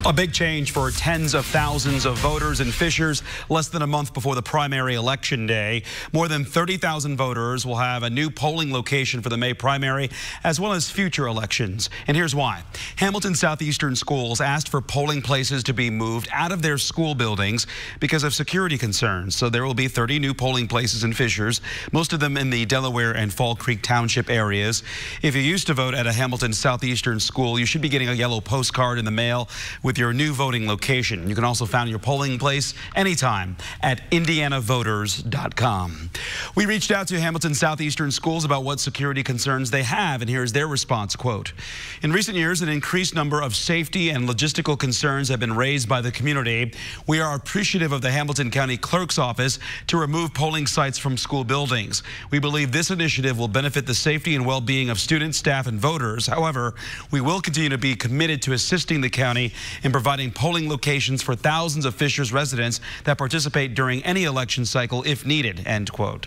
A big change for tens of thousands of voters in Fishers less than a month before the primary election day. More than 30,000 voters will have a new polling location for the May primary as well as future elections. And here's why. Hamilton Southeastern schools asked for polling places to be moved out of their school buildings because of security concerns. So there will be 30 new polling places in Fishers, most of them in the Delaware and Fall Creek Township areas. If you used to vote at a Hamilton Southeastern school, you should be getting a yellow postcard in the mail with your new voting location. You can also find your polling place anytime at indianavoters.com. We reached out to Hamilton Southeastern schools about what security concerns they have, and here's their response, quote, "In recent years, an increased number of safety and logistical concerns have been raised by the community. We are appreciative of the Hamilton County Clerk's Office to remove polling sites from school buildings. We believe this initiative will benefit the safety and well-being of students, staff, and voters. However, we will continue to be committed to assisting the county in providing polling locations for thousands of Fishers residents that participate during any election cycle if needed," end quote.